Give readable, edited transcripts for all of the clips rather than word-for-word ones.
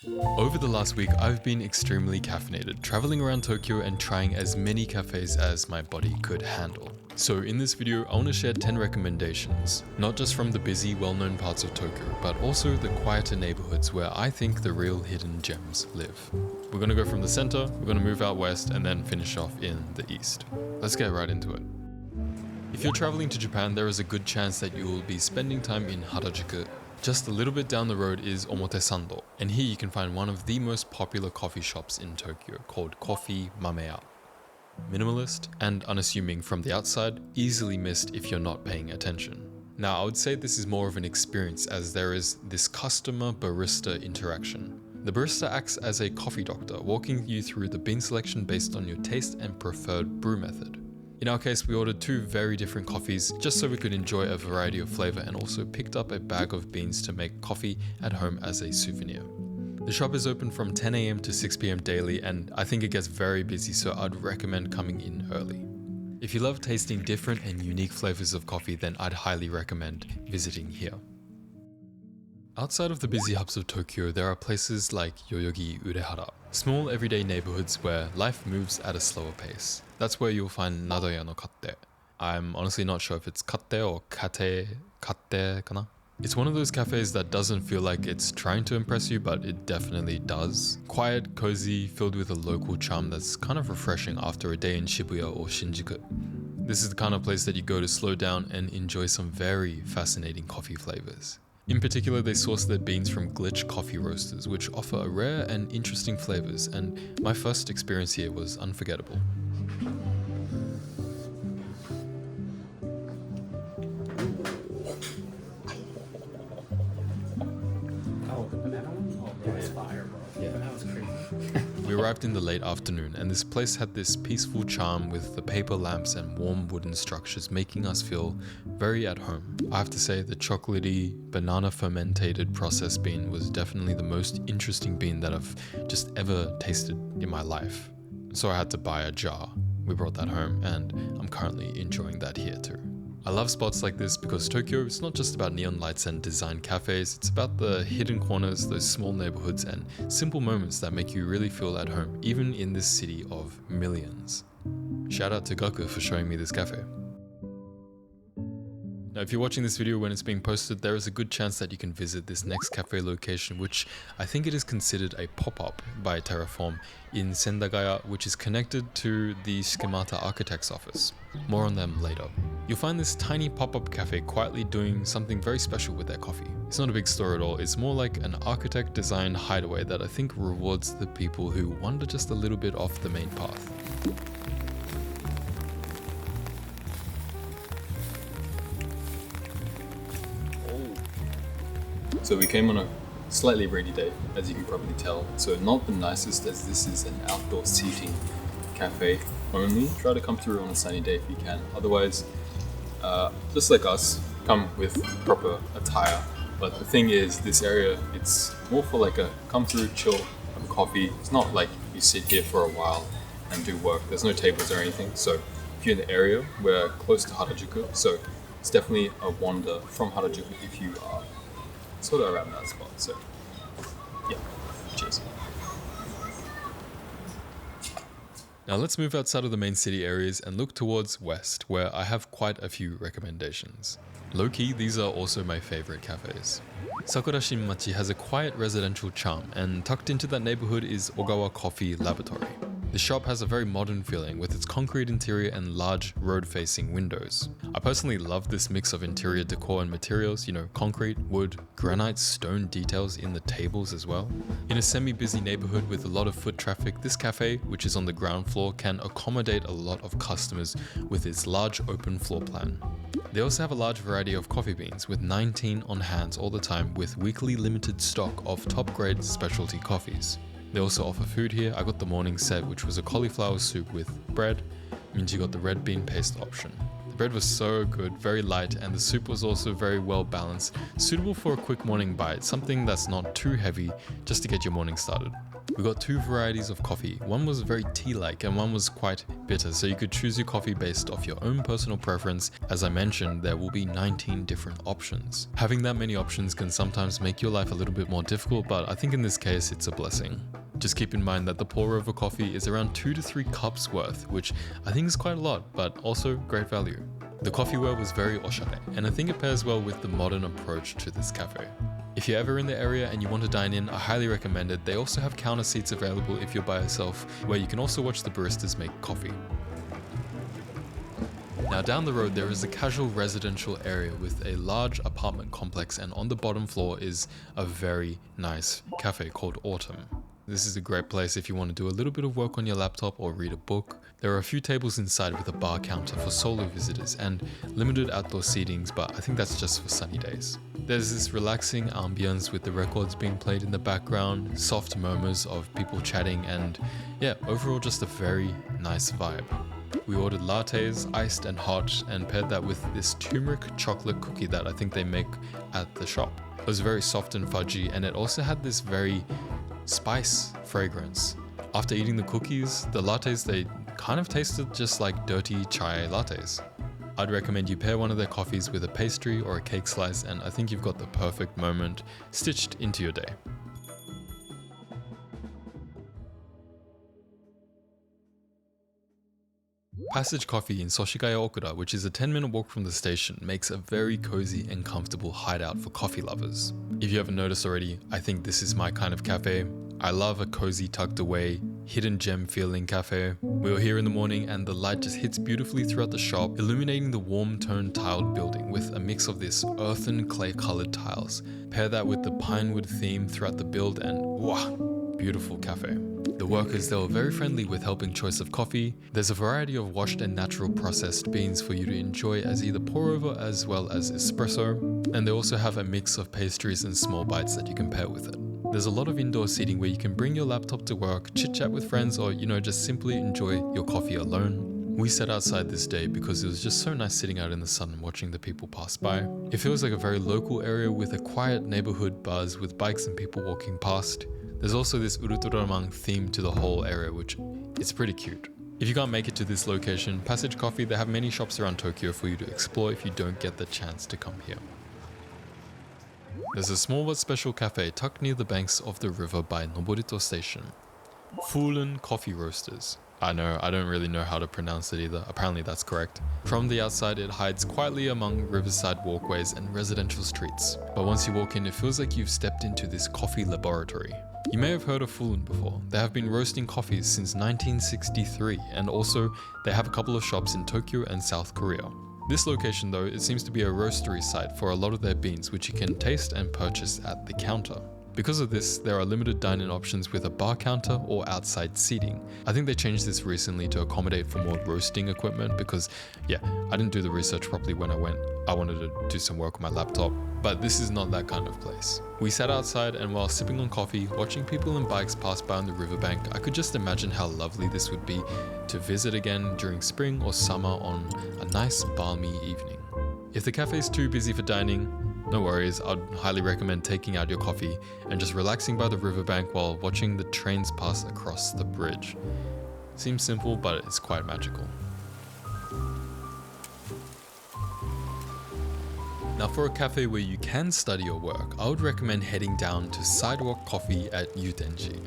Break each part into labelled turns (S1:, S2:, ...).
S1: Over the last week, I've been extremely caffeinated, traveling around Tokyo and trying as many cafes as my body could handle. So in this video, I want to share 10 recommendations, not just from the busy, well-known parts of Tokyo, but also the quieter neighborhoods where I think the real hidden gems live. We're going to go from the center, we're going to move out west, and then finish off in the east. Let's get right into it. If you're traveling to Japan, there is a good chance that you will be spending time in Harajuku. Just a little bit down the road is Omotesando, and here you can find one of the most popular coffee shops in Tokyo called Coffee Mameya. Minimalist and unassuming from the outside, easily missed if you're not paying attention. Now I would say this is more of an experience as there is this customer-barista interaction. The barista acts as a coffee doctor, walking you through the bean selection based on your taste and preferred brew method. In our case, we ordered 2 very different coffees just so we could enjoy a variety of flavor, and also picked up a bag of beans to make coffee at home as a souvenir. The shop is open from 10 AM to 6 PM daily, and I think it gets very busy, so I'd recommend coming in early. If you love tasting different and unique flavors of coffee, then I'd highly recommend visiting here. Outside of the busy hubs of Tokyo, there are places like Yoyogi Urehara, small everyday neighborhoods where life moves at a slower pace. That's where you'll find Nadoya No Katte. I'm honestly not sure if it's katte or katte kana? It's one of those cafes that doesn't feel like it's trying to impress you, but it definitely does. Quiet, cozy, filled with a local charm that's kind of refreshing after a day in Shibuya or Shinjuku. This is the kind of place that you go to slow down and enjoy some very fascinating coffee flavors. In particular, they source their beans from glitch coffee roasters, which offer rare and interesting flavors, and my first experience here was unforgettable.
S2: Oh, the banana one? Oh, yeah, it's fire, bro. Yeah, that was crazy.
S1: We arrived in the late afternoon, and this place had this peaceful charm with the paper lamps and warm wooden structures making us feel very at home. I have to say the chocolatey, banana fermentated processed bean was definitely the most interesting bean that I've just ever tasted in my life. So I had to buy a jar. We brought that home, and I'm currently enjoying that here too. I love spots like this because Tokyo is not just about neon lights and design cafes, it's about the hidden corners, those small neighborhoods and simple moments that make you really feel at home, even in this city of millions. Shout out to Gaku for showing me this cafe. Now, if you're watching this video when it's being posted, there is a good chance that you can visit this next cafe location, which I think it is considered a pop-up by Terraform in Sendagaya, which is connected to the Schemata Architect's office. More on them later. You'll find this tiny pop-up cafe quietly doing something very special with their coffee. It's not a big store at all, it's more like an architect-designed hideaway that I think rewards the people who wander just a little bit off the main path.
S3: So we came on a slightly rainy day, as you can probably tell. So not the nicest, as this is an outdoor seating cafe only. Try to come through on a sunny day if you can. Otherwise, just like us, come with proper attire. But the thing is, this area, it's more for like a come through, chill, have a coffee. It's not like you sit here for a while and do work. There's no tables or anything. So if you're in the area, we're close to Harajuku. So it's definitely a wander from Harajuku if you are sort of around that spot. So yeah, cheers.
S1: Now let's move outside of the main city areas and look towards west, where I have quite a few recommendations. Low-key, these are also my favorite cafes. Sakura Shinmachi has a quiet residential charm, and tucked into that neighborhood is Ogawa Coffee Laboratory. The shop has a very modern feeling with its concrete interior and large road-facing windows. I personally love this mix of interior decor and materials, concrete, wood, granite, stone details in the tables as well. In a semi-busy neighborhood with a lot of foot traffic, this cafe, which is on the ground floor, can accommodate a lot of customers with its large open floor plan. They also have a large variety of coffee beans, with 19 on hand all the time, with weekly limited stock of top-grade specialty coffees. They also offer food here. I got the morning set, which was a cauliflower soup with bread. Minji got the red bean paste option. The Bread was so good, very light, and the soup was also very well balanced, suitable for a quick morning bite, something that's not too heavy just to get your morning started. We got 2 varieties of coffee. One was very tea-like and one was quite bitter, so you could choose your coffee based off your own personal preference. As I mentioned, there will be 19 different options. Having that many options can sometimes make your life a little bit more difficult, but I think in this case it's a blessing. Just keep in mind that the pour over coffee is around 2 to 3 cups worth, which I think is quite a lot, but also great value. The coffeeware was very oshare, and I think it pairs well with the modern approach to this cafe. If you're ever in the area and you want to dine in, I highly recommend it. They also have counter seats available if you're by yourself, where you can also watch the baristas make coffee. Now down the road there is a casual residential area with a large apartment complex, and on the bottom floor is a very nice cafe called Autumn. This is a great place if you want to do a little bit of work on your laptop or read a book. There are a few tables inside with a bar counter for solo visitors and limited outdoor seatings, but I think that's just for sunny days. There's this relaxing ambience with the records being played in the background, soft murmurs of people chatting, and yeah, overall just a very nice vibe. We ordered lattes, iced and hot, and paired that with this turmeric chocolate cookie that I think they make at the shop. It was very soft and fudgy, and it also had this very spice fragrance. After eating the cookies, the lattes, they kind of tasted just like dirty chai lattes. I'd recommend you pair one of their coffees with a pastry or a cake slice, and I think you've got the perfect moment stitched into your day. Passage Coffee in Soshigaya Okura, which is a 10-minute walk from the station, makes a very cozy and comfortable hideout for coffee lovers. If you haven't noticed already, I think this is my kind of cafe. I love a cozy, tucked away, hidden gem feeling cafe. We were here in the morning and the light just hits beautifully throughout the shop, illuminating the warm toned tiled building with a mix of this earthen clay colored tiles. Pair that with the pinewood theme throughout the build and wow, beautiful cafe. The workers, they were very friendly with helping choice of coffee. There's a variety of washed and natural processed beans for you to enjoy as either pour over as well as espresso. And they also have a mix of pastries and small bites that you can pair with it. There's a lot of indoor seating where you can bring your laptop to work, chit chat with friends, or just simply enjoy your coffee alone. We sat outside this day because it was just so nice sitting out in the sun and watching the people pass by. It feels like a very local area with a quiet neighborhood buzz with bikes and people walking past. There's also this Urutoramang theme to the whole area, which is pretty cute. If you can't make it to this location, Passage Coffee, they have many shops around Tokyo for you to explore if you don't get the chance to come here. There's a small but special cafe tucked near the banks of the river by Noborito Station. Fuglen Coffee Roasters. I know, I don't really know how to pronounce it either. Apparently that's correct. From the outside, it hides quietly among riverside walkways and residential streets. But once you walk in, it feels like you've stepped into this coffee laboratory. You may have heard of Fuglen before. They have been roasting coffees since 1963, and also they have a couple of shops in Tokyo and South Korea. This location though, it seems to be a roastery site for a lot of their beans, which you can taste and purchase at the counter. Because of this, there are limited dine-in options with a bar counter or outside seating. I think they changed this recently to accommodate for more roasting equipment because, yeah, I didn't do the research properly when I went. I wanted to do some work on my laptop, but this is not that kind of place. We sat outside and while sipping on coffee, watching people and bikes pass by on the riverbank, I could just imagine how lovely this would be to visit again during spring or summer on a nice balmy evening. If the cafe is too busy for dining, no worries, I'd highly recommend taking out your coffee and just relaxing by the riverbank while watching the trains pass across the bridge. Seems simple, but it's quite magical. Now for a cafe where you can study or work, I would recommend heading down to Sidewalk Coffee at Yutenji.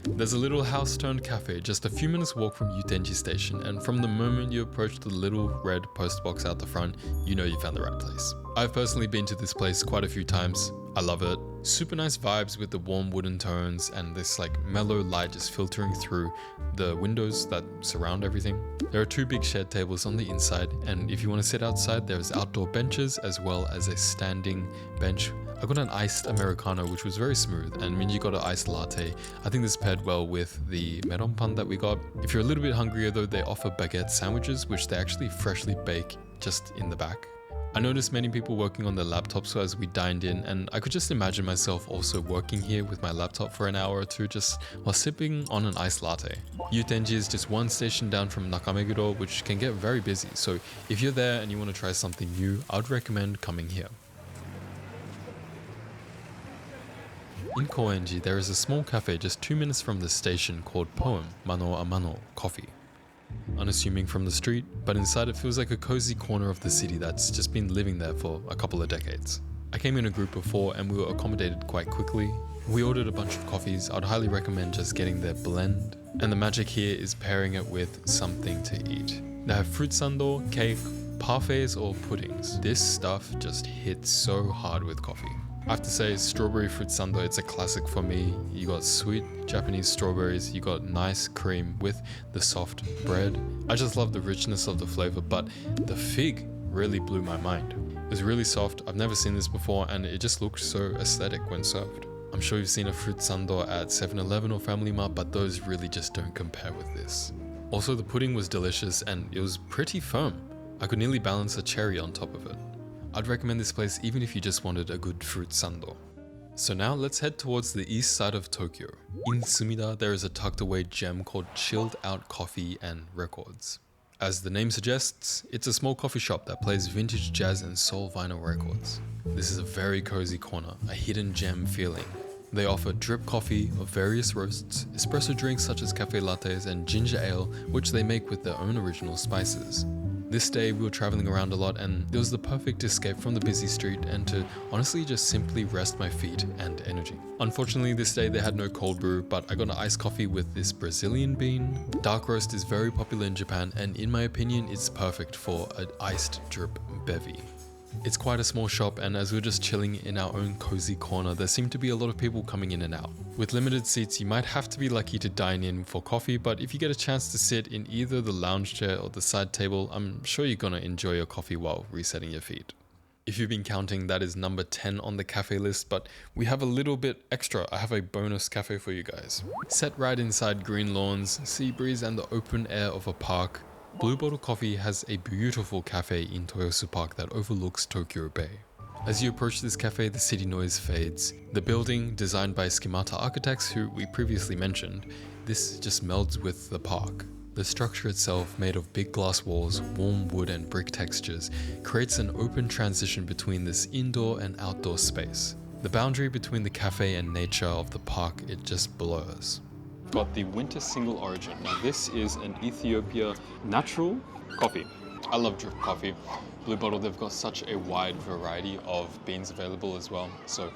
S1: There's a little house-turned cafe just a few minutes walk from Yutenji station, and from the moment you approach the little red post box out the front, you know you found the right place. I've personally been to this place quite a few times. I love it. Super nice vibes with the warm wooden tones and this mellow light just filtering through the windows that surround everything. There are 2 big shed tables on the inside, and if you want to sit outside, there's outdoor benches as well as a standing bench. I got an iced Americano, which was very smooth, and Minji got an iced latte. I think this paired well with the melon pan that we got. If you're a little bit hungrier though, they offer baguette sandwiches, which they actually freshly bake just in the back. I noticed many people working on their laptops as we dined in, and I could just imagine myself also working here with my laptop for an hour or two just while sipping on an iced latte. Yutenji is just one station down from Nakameguro, which can get very busy, so if you're there and you want to try something new, I would recommend coming here. In Koenji, there is a small cafe just 2 minutes from the station called Mano Coffee. Unassuming from the street, but inside it feels like a cozy corner of the city that's just been living there for a couple of decades. I came in a group of 4 and we were accommodated quite quickly. We ordered a bunch of coffees. I'd highly recommend just getting their blend. And the magic here is pairing it with something to eat. They have fruit sando, cake, parfaits or puddings. This stuff just hits so hard with coffee. I have to say, strawberry fruit sando, it's a classic for me. You got sweet Japanese strawberries, you got nice cream with the soft bread. I just love the richness of the flavor, but the fig really blew my mind. It was really soft, I've never seen this before, and it just looked so aesthetic when served. I'm sure you've seen a fruit sando at 7-Eleven or Family Mart, but those really just don't compare with this. Also, the pudding was delicious and it was pretty firm. I could nearly balance a cherry on top of it. I'd recommend this place even if you just wanted a good fruit sando. So now let's head towards the east side of Tokyo. In Sumida, there is a tucked away gem called Chilled Out Coffee and Records. As the name suggests, it's a small coffee shop that plays vintage jazz and soul vinyl records. This is a very cozy corner, a hidden gem feeling. They offer drip coffee of various roasts, espresso drinks such as cafe lattes and ginger ale, which they make with their own original spices. This day we were traveling around a lot and it was the perfect escape from the busy street and to honestly just simply rest my feet and energy. Unfortunately this day they had no cold brew, but I got an iced coffee with this Brazilian bean. Dark roast is very popular in Japan and in my opinion it's perfect for an iced drip bevy. It's quite a small shop and as we were just chilling in our own cozy corner, there seemed to be a lot of people coming in and out. With limited seats, you might have to be lucky to dine in for coffee, but if you get a chance to sit in either the lounge chair or the side table, I'm sure you're gonna enjoy your coffee while resetting your feet. If you've been counting, that is number 10 on the cafe list, but we have a little bit extra. I have a bonus cafe for you guys. Set right inside green lawns, sea breeze and the open air of a park, Blue Bottle Coffee has a beautiful cafe in Toyosu Park that overlooks Tokyo Bay. As you approach this cafe, the city noise fades. The building, designed by Schemata Architects, who we previously mentioned, this just melds with the park. The structure itself, made of big glass walls, warm wood and brick textures, creates an open transition between this indoor and outdoor space. The boundary between the cafe and nature of the park, it just blurs. Got the winter single origin. Now this is an Ethiopia natural coffee. I love drip coffee. Blue Bottle, they've got such a wide variety of beans available as well, so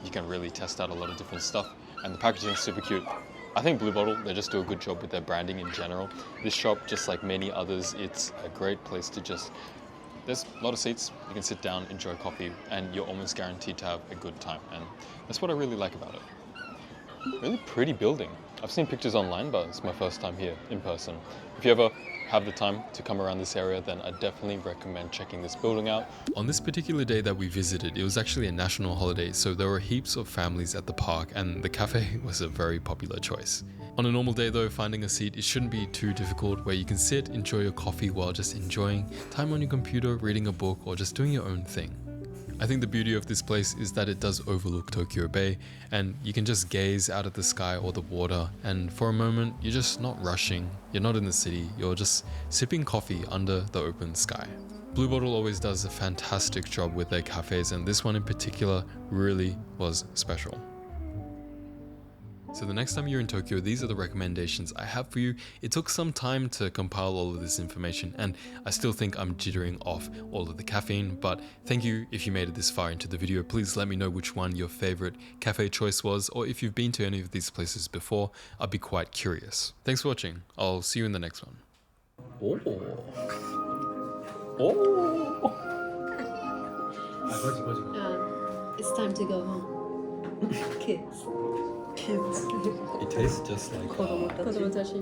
S1: you can really test out a lot of different stuff, and the packaging is super cute. I think Blue Bottle, they just do a good job with their branding in general. This shop, just like many others, it's a great place to just, there's a lot of seats, you can sit down, enjoy coffee, and you're almost guaranteed to have a good time, and that's what I really like about it. Really pretty building. I've seen pictures online, but it's my first time here in person. If you ever have the time to come around this area, then I definitely recommend checking this building out. On this particular day that we visited, it was actually a national holiday, so there were heaps of families at the park and the cafe was a very popular choice. On a normal day though, finding a seat, it shouldn't be too difficult, where you can sit, enjoy your coffee while just enjoying time on your computer, reading a book, or just doing your own thing. I think the beauty of this place is that it does overlook Tokyo Bay and you can just gaze out at the sky or the water, and for a moment you're just not rushing, you're not in the city, you're just sipping coffee under the open sky. Blue Bottle always does a fantastic job with their cafes and this one in particular really was special. So the next time you're in Tokyo, these are the recommendations I have for you. It took some time to compile all of this information and I still think I'm jittering off all of the caffeine, but thank you if you made it this far into the video. Please let me know which one your favorite cafe choice was, or if you've been to any of these places before, I'd be quite curious. Thanks for watching. I'll see you in the next one.
S2: Oh.
S4: It's time to go home. Kids.
S1: It tastes just like
S4: 子供たち